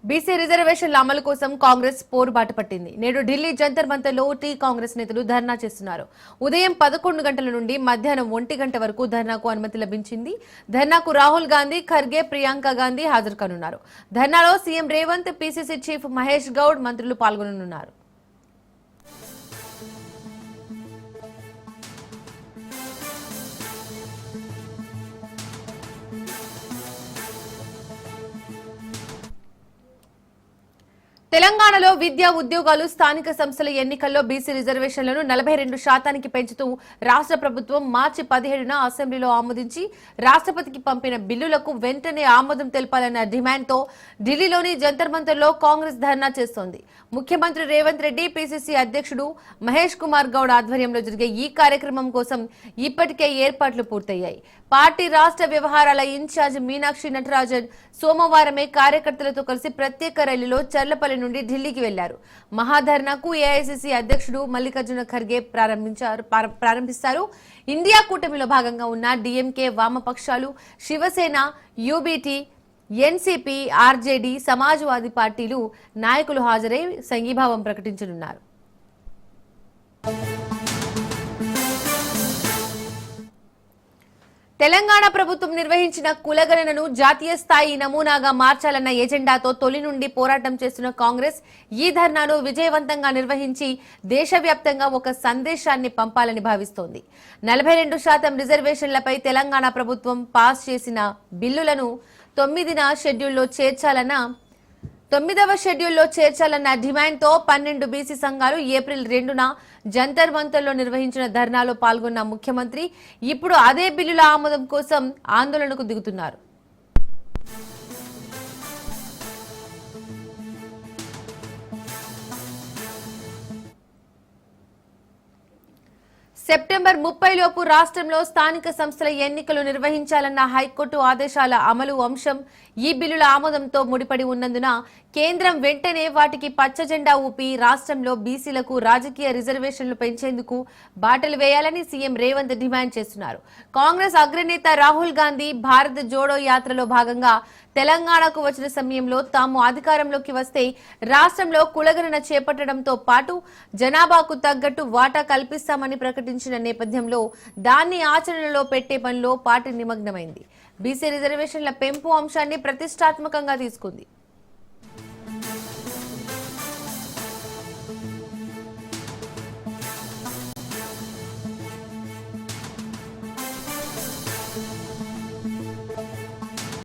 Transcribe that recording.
BC రిజర్వేషన్ల అమలు కోసం కాంగ్రెస్ పోరుబాట పట్టింది. నేడు ఢిల్లీ జంతర్ మంతర్లో కాంగ్రెస్ నేతలు ధర్నా చేస్తున్నారు. ఉదయం 11 గంటల నుండి మధ్యాహ్నం 1 గంట వరకు ధర్నాకు అనుమతి లభించింది. ధర్నాకు రాహుల్ గాంధీ, ఖర్గే, ప్రియాంక గాంధీ హాజరు కానున్నారు. ధర్నాలో CM Revanth, PCC chief Mahesh Goud మంత్రులు పాల్గొననున్నారు. తెలంగాణలో విద్యా ఉద్యోగాలు స్థానిక సంస్థల ఎన్నికల్లో బీసీ రిజర్వేషన్లను 42% పెంచుతూ రాష్ట్ర ప్రభుత్వం మార్చి 17న అసెంబ్లీలో ఆమోదించి రాష్ట్రపతికి పంపిన బిల్లులకు వెంటనే ఆమోదం తెలపాలన్న డిమాండ్తో ఢిల్లీలోని జంతర్ మంతర్లో కాంగ్రెస్ ధర్నా చేస్తోంది. ముఖ్యమంత్రి రేవంత్ రెడ్డి, పీసీసీ అధ్యక్షుడు మహేష్ కుమార్ గౌడ్ ఆధ్వర్యంలో జరిగే ఈ కార్యక్రమం కోసం ఇప్పటికే ఏర్పాట్లు పూర్తయ్యాయి. పార్టీ రాష్ట్ర వ్యవహారాల ఇన్ఛార్జ్ మీనాక్షి నటరాజన్ సోమవారమే కార్యకర్తలతో కలిసి ప్రత్యేక రైలులో చర్లపల్లి నుండి ఢిల్లీకి వెళ్లారు. మహాధర్నాకు ఏఐసీసీ అధ్యక్షుడు మల్లికార్జున ఖర్గే ప్రారంభిస్తారు. ఇండియా కూటమిలో భాగంగా ఉన్న డీఎంకే, వామపక్షాలు, శివసేన, యూబీటీ, ఎన్సీపీ, ఆర్జేడీ, సమాజ్వాదీ పార్టీలు నాయకులు హాజరై సంఘీభావం ప్రకటించనున్నారు. తెలంగాణ ప్రభుత్వం నిర్వహించిన కులగణనను జాతీయ స్థాయి నమూనాగా మార్చాలన్న ఎజెండాతో తొలి నుండి పోరాటం చేస్తున్న కాంగ్రెస్ ఈ ధర్నాను విజయవంతంగా నిర్వహించి దేశవ్యాప్తంగా ఒక సందేశాన్ని పంపాలని భావిస్తోంది. 42% రిజర్వేషన్లపై తెలంగాణ ప్రభుత్వం పాస్ చేసిన బిల్లులను 9వ షెడ్యూల్లో చేర్చాలన్న డిమాండ్తో 12 బీసీ సంఘాలు ఏప్రిల్ 2న జంతర్ మంతర్లో నిర్వహించిన ధర్నాలో పాల్గొన్న ముఖ్యమంత్రి ఇప్పుడు అదే బిల్లుల ఆమోదం కోసం ఆందోళనకు దిగుతున్నారు. సెప్టెంబర్ 30 లోపు రాష్ట్రంలో స్థానిక సంస్థల ఎన్నికలు నిర్వహించాలన్న హైకోర్టు ఆదేశాల అమలు అంశం ఈ బిల్లుల ఆమోదంతో ముడిపడి ఉన్నందున కేంద్రం వెంటనే వాటికి పచ్చజెండా ఊపి రాష్ట్రంలో బీసీలకు రాజకీయ రిజర్వేషన్లు పెంచేందుకు బాటలు వేయాలని సీఎం రేవంత్ డిమాండ్ చేస్తున్నారు. కాంగ్రెస్ అగ్రనేత రాహుల్ గాంధీ భారత్ జోడో యాత్రలో భాగంగా తెలంగాణకు వచ్చిన సమయంలో తాము అధికారంలోకి వస్తే రాష్ట్రంలో కులగణన చేపట్టడంతో పాటు జనాభాకు తగ్గట్టు వాటా కల్పిస్తామని ప్రకటించిన నేపథ్యంలో దాన్ని ఆచరణలో పెట్టే పనిలో పార్టీ నిమగ్నమైంది. బీసీ రిజర్వేషన్ల పెంపు అంశాన్ని ప్రతిష్టాత్మకంగా తీసుకుంది.